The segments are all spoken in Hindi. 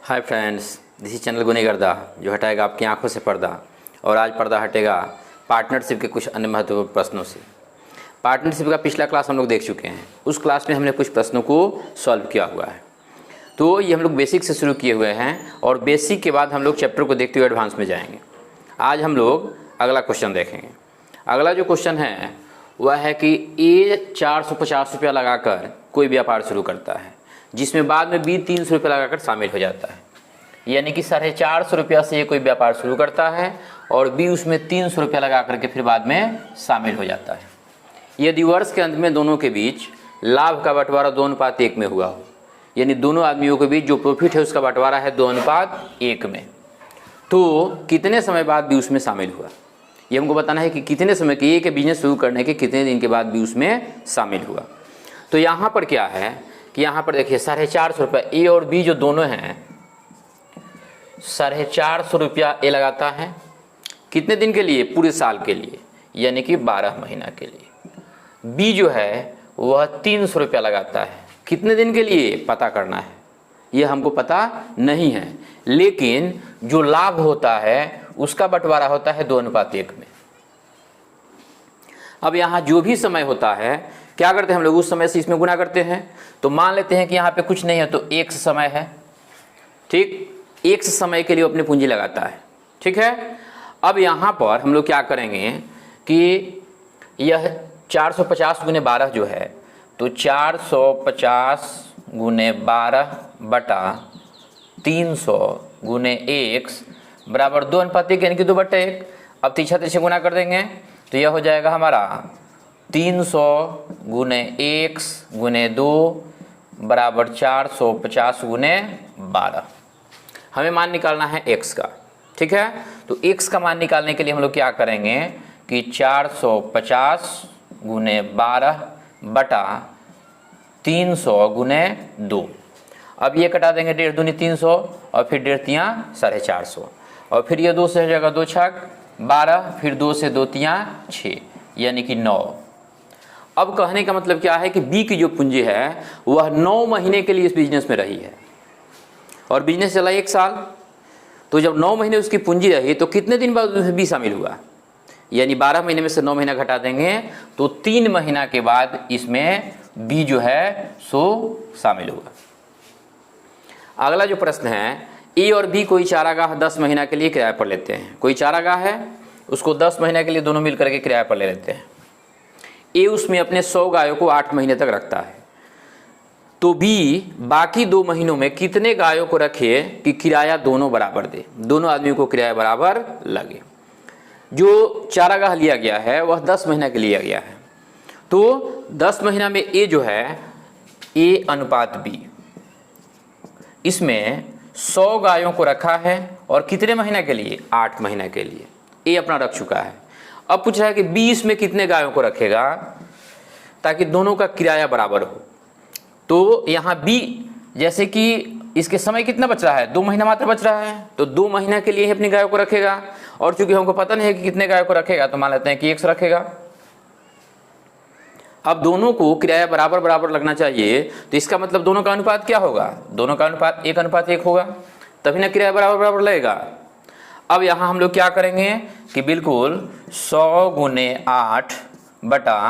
Hi friends, this is channel गुनेगर्दा जो हटाएगा आपकी आंखों से पर्दा। और आज पर्दा हटेगा पार्टनरशिप के कुछ अन्य महत्वपूर्ण प्रश्नों से। पार्टनरशिप का पिछला क्लास हम लोग देख चुके हैं। उस क्लास में हमने कुछ प्रश्नों को सॉल्व किया हुआ है। तो ये हम लोग बेसिक से शुरू किए हुए हैं और बेसिक के बाद हम लोग चैप्टर को देखते हुए एडवांस में जाएंगे। आज हम लोग अगला क्वेश्चन देखेंगे। अगला जो क्वेश्चन है वह है कि ए 450 रुपया लगाकर कोई व्यापार शुरू करता है जिसमें बाद में बी 300 रुपया लगाकर शामिल हो जाता है। यानी कि 450 रुपया से ये कोई व्यापार शुरू करता है और बी उसमें 300 रुपया लगा करके फिर बाद में शामिल हो जाता है। यदि वर्ष के अंत में दोनों के बीच लाभ का बंटवारा 2:1 में हुआ हो, यानी दोनों आदमियों के बीच जो प्रॉफिट है उसका बंटवारा है 2:1 में, तो कितने समय बाद बी उसमें शामिल हुआ। ये हमको बताना है कि कितने समय के ए के बिजनेस शुरू करने के कितने दिन के बाद बी उसमें शामिल हुआ। तो यहाँ पर क्या है कि यहाँ पर देखिए 450 रुपया ए और बी जो दोनों हैं 450 रुपया ए लगाता है कितने दिन के लिए, पूरे साल के लिए, यानी कि 12 महीना के लिए। बी जो है वह 300 रुपया लगाता है कितने दिन के लिए, पता करना है, ये हमको पता नहीं है। लेकिन जो लाभ होता है उसका बंटवारा होता है 2:1 में। अब यहाँ जो भी समय होता है क्या करते हैं हम लोग, उस समय से इसमें गुना करते हैं। तो मान लेते हैं कि यहाँ पे कुछ नहीं है तो x समय है, ठीक, x समय के लिए अपनी पूंजी लगाता है, ठीक है। अब यहाँ पर हम लोग क्या करेंगे कि यह 450 × 12 जो है तो 450 × 12 बटा 300 × x बराबर 2:1 यानी कि 2/1। अब तीछा तीछे गुना कर देंगे तो यह हो जाएगा हमारा 300 × x × 2 बराबर 450 × 12। हमें मान निकालना है x का, ठीक है। तो x का मान निकालने के लिए हम लोग क्या करेंगे कि 450 × 12 बटा 300 × 2। अब ये कटा देंगे 1.5 दूनी 300 और फिर 1.5 तियाँ 450 और फिर ये 2 से हो जाएगा 2 छक 12, फिर 2 से 2 तियाँ 6 यानी कि 9। अब कहने का मतलब क्या है कि बी की जो पूंजी है वह 9 महीने के लिए इस बिजनेस में रही है और बिजनेस चला 1 साल। तो जब 9 महीने उसकी पूंजी रही तो कितने दिन बाद उसमें बी शामिल हुआ, यानी 12 महीने में से 9 महीना घटा देंगे तो 3 महीना के बाद इसमें बी जो है सो शामिल हुआ। अगला जो प्रश्न है, ए और बी कोई चारागाह 10 महीना के लिए किराए पर लेते हैं। कोई चारागाह है उसको 10 महीने के लिए दोनों मिल करके किराए पर ले लेते हैं। ए उसमें अपने 100 गायों को 8 महीने तक रखता है, तो बी बाकी 2 महीनों में कितने गायों को रखे कि किराया दोनों बराबर दे, दोनों आदमियों को किराया बराबर लगे। जो चारागाह लिया गया है वह 10 महीना के लिया गया है, तो 10 महीना में ए जो है ए अनुपात बी, इसमें 100 गायों को रखा है और कितने महीना के लिए, 8 महीना के लिए ए अपना रख चुका है। अब पूछ रहा है कि बी इसमें कितने गायों को रखेगा ताकि दोनों का किराया बराबर हो। तो यहाँ बी जैसे कि इसके समय कितना बच रहा है, 2 महीना मात्र बच रहा है, तो 2 महीना के लिए ही अपनी गायों को रखेगा। और चूंकि हमको पता नहीं है कि कितने गायों को रखेगा तो मान लेते हैं कि x रखेगा। अब दोनों को किराया बराबर बराबर लगना चाहिए, तो इसका मतलब दोनों का अनुपात क्या होगा, दोनों का अनुपात 1:1 होगा, तभी ना किराया बराबर बराबर लगेगा। अब यहाँ हम लोग क्या करेंगे कि बिल्कुल 100 × 8 बटा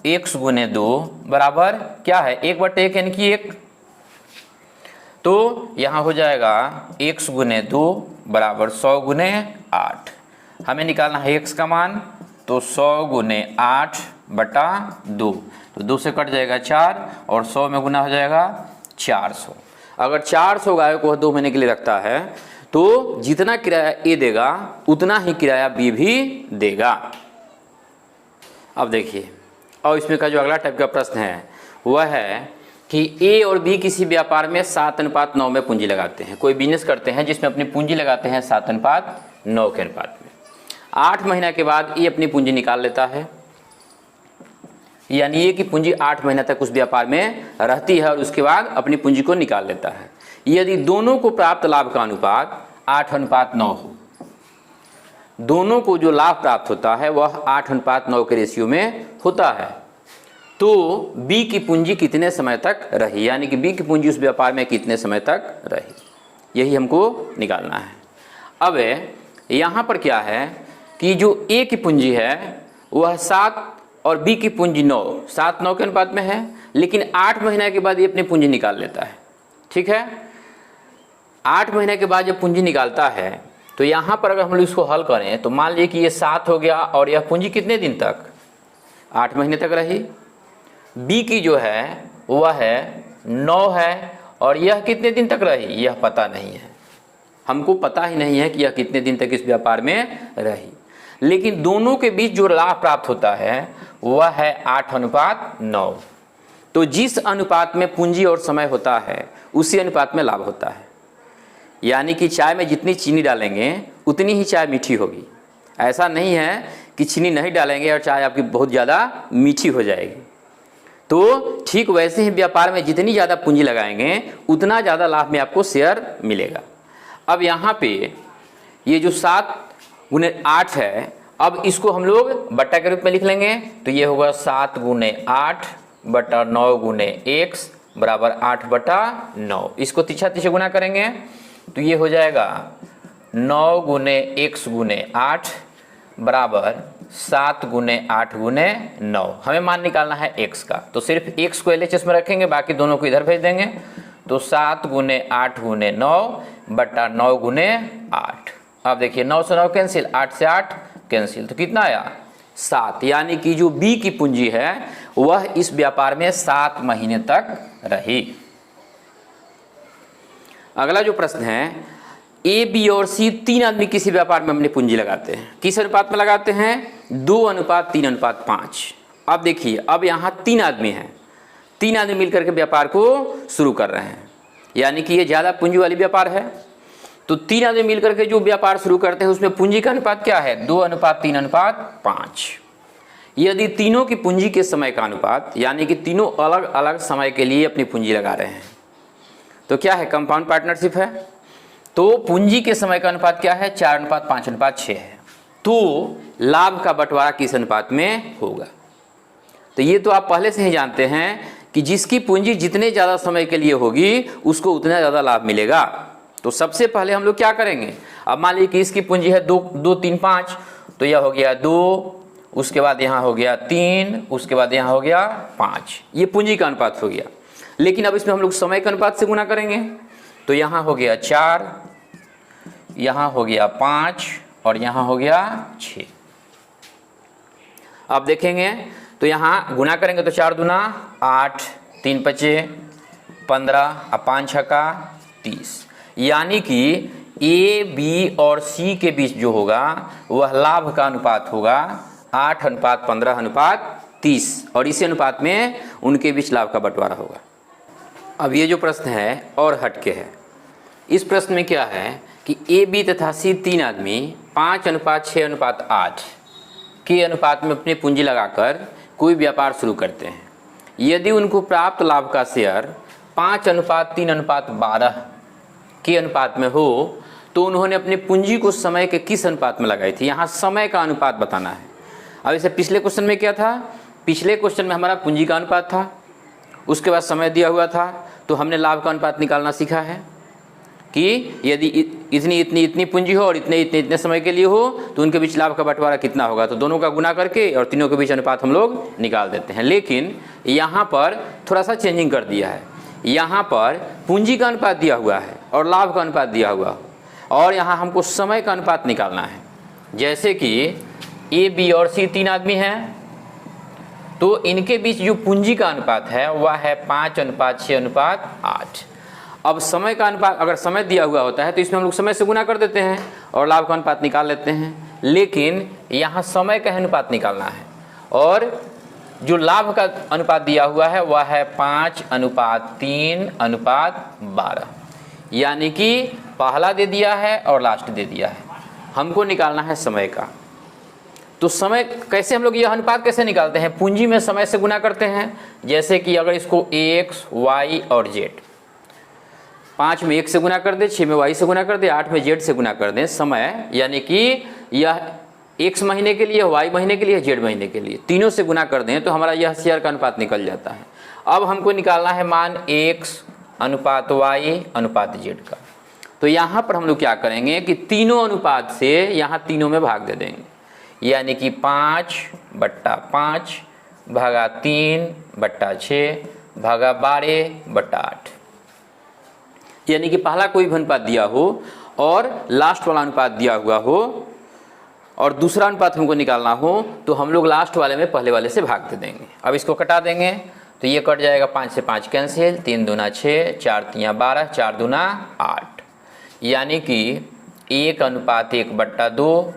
x × 2 बराबर क्या है, 1/1 यानी कि 1। तो यहाँ हो जाएगा x × 2 बराबर 100 × 8। हमें निकालना है x का मान, तो 100 × 8 बटा 2, तो 2 से कट जाएगा 4 और 100 में गुना हो जाएगा 400। अगर 400 गायों को 2 महीने के लिए रखता है तो जितना किराया ए देगा उतना ही किराया बी भी देगा। अब देखिए, और इसमें का जो अगला टाइप का प्रश्न है वह है कि ए और बी किसी व्यापार में 7:9 में पूंजी लगाते हैं। कोई बिजनेस करते हैं जिसमें अपनी पूंजी लगाते हैं 7:9 के अनुपात में। 8 महीना के बाद ए अपनी पूंजी निकाल लेता है, यानी ये कि पूंजी 8 महीना तक उस व्यापार में रहती है और उसके बाद अपनी पूंजी को निकाल लेता है। यदि दोनों को प्राप्त लाभ का अनुपात 8:9 हो, दोनों को जो लाभ प्राप्त होता है वह 8:9 के रेशियो में होता है, तो बी की पूंजी कितने समय तक रही, यानी कि बी की पूंजी उस व्यापार में कितने समय तक रही। यही हमको निकालना है। अब यहाँ पर क्या है कि जो ए की पूंजी है वह 7 और बी की पूंजी 9, 7-9 के अनुपात में है, लेकिन 8 महीने के बाद ये अपनी पूंजी निकाल लेता है। ठीक है, 8 महीने के बाद जब पूंजी निकालता है तो यहाँ पर अगर हम लोग इसको हल करें तो मान लीजिए कि ये 7 हो गया और यह पूंजी कितने दिन तक, 8 महीने तक रही। बी की जो है वह है 9 है और यह कितने दिन तक रही, यह पता नहीं है, हमको पता ही नहीं है कि यह कितने दिन तक इस व्यापार में रही। लेकिन दोनों के बीच जो लाभ प्राप्त होता है वह है 8:9। तो जिस अनुपात में पूंजी और समय होता है उसी अनुपात में लाभ होता है। यानी कि चाय में जितनी चीनी डालेंगे उतनी ही चाय मीठी होगी। ऐसा नहीं है कि चीनी नहीं डालेंगे और चाय आपकी बहुत ज़्यादा मीठी हो जाएगी। तो ठीक वैसे ही व्यापार में जितनी ज़्यादा पूंजी लगाएंगे उतना ज़्यादा लाभ में आपको शेयर मिलेगा। अब यहाँ पे ये जो 7×8 है, अब इसको हम लोग बट्टा के रूप में लिख लेंगे। तो ये होगा 7×8 बटा 9×x बराबर 8/9। इसको तीछा तीछे गुना करेंगे तो ये हो जाएगा 9×x×8 बराबर 7×8×9। हमें मान निकालना है x का, तो सिर्फ x को LHS में रखेंगे, बाकी दोनों को इधर भेज देंगे। तो 7×8×9 बटा 9×8। अब देखिए 9 से 9 कैंसिल, 8 से 8 कैंसिल, तो कितना आया 7। यानी कि जो बी की पूंजी है वह इस व्यापार में 7 महीने तक रही। अगला जो प्रश्न है, ए बी और सी 3 आदमी किसी व्यापार में अपनी पूंजी लगाते हैं। किस अनुपात में लगाते हैं, 2:3:5। अब देखिए, अब यहाँ 3 आदमी हैं, 3 आदमी मिलकर के व्यापार को शुरू कर रहे हैं, यानी कि ये ज़्यादा पूंजी वाली व्यापार है। तो 3 आदमी मिलकर के जो व्यापार शुरू करते हैं उसमें पूंजी का अनुपात क्या है, 2:3:5। यदि तीनों की पूंजी के समय का अनुपात, यानी कि तीनों अलग अलग समय के लिए अपनी पूंजी लगा रहे हैं, तो क्या है, कंपाउंड पार्टनरशिप है। तो पूंजी के समय का अनुपात क्या है, 4:5:6 है। तो लाभ का बंटवारा किस अनुपात में होगा। तो ये तो आप पहले से ही जानते हैं कि जिसकी पूंजी जितने ज़्यादा समय के लिए होगी उसको उतना ज़्यादा लाभ मिलेगा। तो सबसे पहले हम लोग क्या करेंगे, अब मान लीजिए कि इसकी पूंजी है 2, 3, 5, तो यह हो गया 2, उसके बाद यहाँ हो गया 3, उसके बाद यहाँ हो गया 5। ये पूंजी का अनुपात हो गया। लेकिन अब इसमें हम लोग समय के अनुपात से गुना करेंगे, तो यहाँ हो गया 4, यहाँ हो गया 5 और यहाँ हो गया 6। अब देखेंगे तो यहाँ गुना करेंगे तो 4 दूना 8, 3 पचे 15 और 5 छक्का 30। यानी कि ए बी और सी के बीच जो होगा वह लाभ का अनुपात होगा 8:15:30 और इसी अनुपात में उनके बीच लाभ का बंटवारा होगा। अब ये जो प्रश्न है और हटके है। इस प्रश्न में क्या है कि ए बी तथा सी 3 आदमी 5:6:8 के अनुपात में अपनी पूंजी लगाकर कोई व्यापार शुरू करते हैं। यदि उनको प्राप्त लाभ का शेयर 5:3:12 के अनुपात में हो तो उन्होंने अपनी पूंजी को समय के किस अनुपात में लगाई थी। यहाँ समय का अनुपात बताना है। अब इसे पिछले क्वेश्चन में क्या था, पिछले क्वेश्चन में हमारा पूंजी का अनुपात था, उसके बाद समय दिया हुआ था, तो हमने लाभ का अनुपात निकालना सीखा है कि यदि इतनी पूंजी हो और इतने समय के लिए हो तो उनके बीच लाभ का बंटवारा कितना होगा। तो दोनों का गुना करके और तीनों के बीच अनुपात हम लोग निकाल देते हैं। लेकिन यहाँ पर थोड़ा सा चेंजिंग कर दिया है। यहाँ पर पूंजी का अनुपात दिया हुआ है और लाभ का अनुपात दिया हुआ, और यहाँ हमको समय का अनुपात निकालना है। जैसे कि ए बी और सी 3 आदमी हैं, तो इनके बीच जो पूंजी का अनुपात है वह है 5:6:8। अब समय का अनुपात, अगर समय दिया हुआ होता है तो इसमें हम लोग समय से गुना कर देते हैं और लाभ का अनुपात निकाल लेते हैं। लेकिन यहाँ समय का अनुपात निकालना है और जो लाभ का अनुपात दिया हुआ है वह है 5:3:12, यानी कि पहला दे दिया है और लास्ट दे दिया है। हमको निकालना है समय का। तो समय कैसे, हम लोग यह अनुपात कैसे निकालते हैं, पूंजी में समय से गुना करते हैं। जैसे कि अगर इसको x, y और z, 5 में 1 से गुना कर दे, 6 में y से गुना कर दे, 8 में z से गुना कर दें समय, यानी कि यह x महीने के लिए, y महीने के लिए, z महीने के लिए, तीनों से गुना कर दें तो हमारा यह शेयर का अनुपात निकल जाता है। अब हमको निकालना है मान x अनुपात y अनुपात z का। तो यहाँ पर हम लोग क्या करेंगे कि तीनों अनुपात से यहाँ तीनों में भाग दे देंगे, यानी कि 5/5 भागा 3/6 भागा 12/8। यानी कि पहला कोई भी अनुपात दिया हो और लास्ट वाला अनुपात दिया हुआ हो और दूसरा अनुपात हमको निकालना हो तो हम लोग लास्ट वाले में पहले वाले से भाग दे देंगे। अब इसको कटा देंगे तो ये कट जाएगा, 5 से 5 कैंसिल, 3 दूना 6, 4 3 12, 4 दूना 8, यानी कि 1/1/2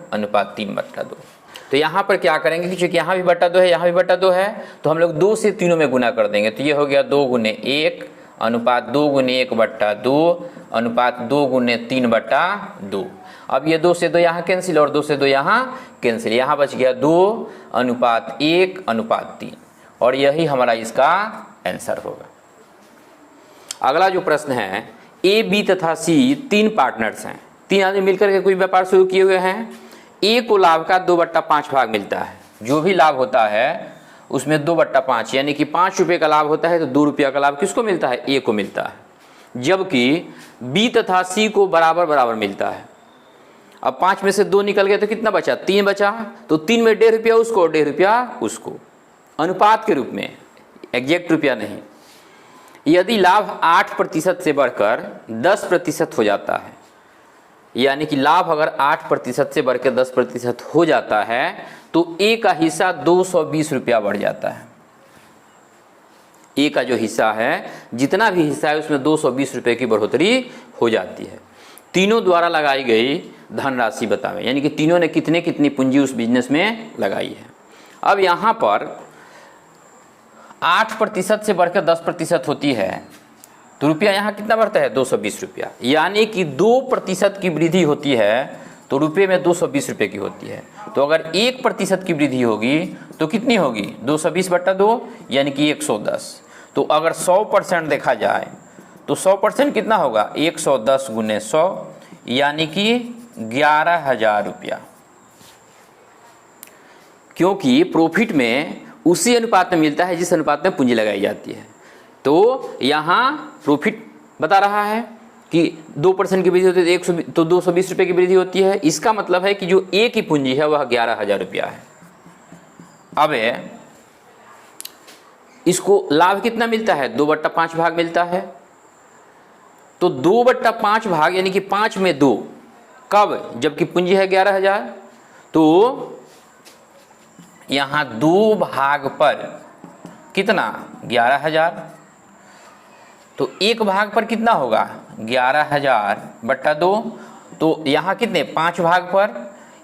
तो यहाँ पर क्या करेंगे कि चूँकि यहाँ भी बट्टा 2 है, यहाँ भी बट्टा 2 है, तो हम लोग 2 से तीनों में गुना कर देंगे। तो ये हो गया 2 × 1 अनुपात 2 × 1/2 अनुपात 2 × 3/2। अब ये 2 से 2 यहाँ कैंसिल और 2 से 2 यहाँ कैंसिल, यहाँ बच गया 2:1:3 और यही हमारा इसका आंसर होगा। अगला जो प्रश्न है, ए, बी तथा सी 3 पार्टनर्स हैं, 3 आदमी मिलकर के कोई व्यापार शुरू किए हुए हैं। ए को लाभ का 2/5 भाग मिलता है। जो भी लाभ होता है उसमें 2/5 यानी कि 5 रुपये का लाभ होता है तो 2 रुपया का लाभ किसको मिलता है? ए को मिलता है। जबकि बी तथा सी को बराबर बराबर मिलता है। अब 5 में से 2 निकल गया तो कितना बचा? 3 बचा, तो 3 में 1.5 रुपया उसको और 1.5 रुपया उसको, अनुपात के रूप में, एग्जैक्ट रुपया नहीं। यदि लाभ 8% से बढ़कर 10% हो जाता है, यानी कि लाभ अगर 8% से बढ़कर 10% हो जाता है तो ए का हिस्सा 220 रुपया बढ़ जाता है। ए का जो हिस्सा है, जितना भी हिस्सा है उसमें 220 रुपये की बढ़ोतरी हो जाती है। तीनों द्वारा लगाई गई धनराशि बतावें, यानी कि तीनों ने कितने कितनी पूंजी उस बिजनेस में लगाई है। अब यहाँ पर 8% से बढ़कर 10% होती है तो रुपया यहाँ कितना बढ़ता है? 220 रुपया, यानी कि 2% की वृद्धि होती है तो रुपये में 220 रुपये की होती है। तो अगर 1% की वृद्धि होगी तो कितनी होगी? 220/2 यानी कि 110। तो अगर 100% देखा जाए तो 100% कितना होगा? 110 × 100 यानी कि 11,000 रुपया। क्योंकि प्रॉफिट में उसी अनुपात में मिलता है जिस अनुपात में पूंजी लगाई जाती है। तो यहाँ प्रॉफिट बता रहा है कि 2% की वृद्धि होती है तो 220 रुपये की वृद्धि होती है। इसका मतलब है कि जो ए की पूंजी है वह 11,000 रुपया है। अब इसको लाभ कितना मिलता है? 2/5 भाग मिलता है। तो 2/5 भाग यानी कि 5 में 2 कब? जबकि पूंजी है 11,000। तो यहाँ 2 भाग पर कितना? 11,000। तो 1 भाग पर कितना होगा? 11,000/2। तो यहाँ कितने? 5 भाग पर,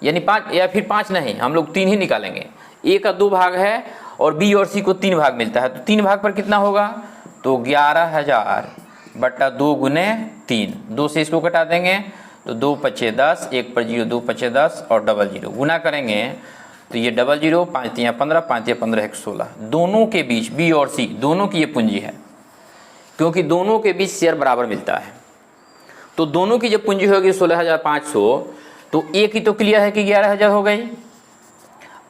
यानी 5 या फिर 5 नहीं, हम लोग 3 ही निकालेंगे। ए का 2 भाग है और बी और सी को 3 भाग मिलता है, तो 3 भाग पर कितना होगा? तो 11,000/2 × 3, 2 से इसको घटा देंगे तो 2 5 10, 1 पर 0, 2 5 10 और 00 गुना करेंगे तो ये 00, 5 3 15, 5 15 116। दोनों के बीच, बी और सी दोनों की ये पूंजी है, क्योंकि दोनों के बीच शेयर बराबर मिलता है। तो दोनों की जब पूंजी होगी 16,500 तो ए की तो क्लियर है कि 11,000 हो गई।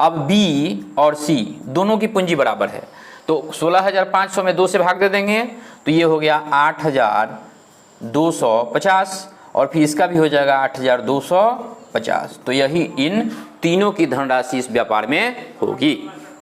अब बी और सी दोनों की पूंजी बराबर है तो 16,500 में 2 से भाग दे देंगे तो ये हो गया 8,250 और फिर इसका भी हो जाएगा 8,250। तो यही इन तीनों की धनराशि इस व्यापार में होगी।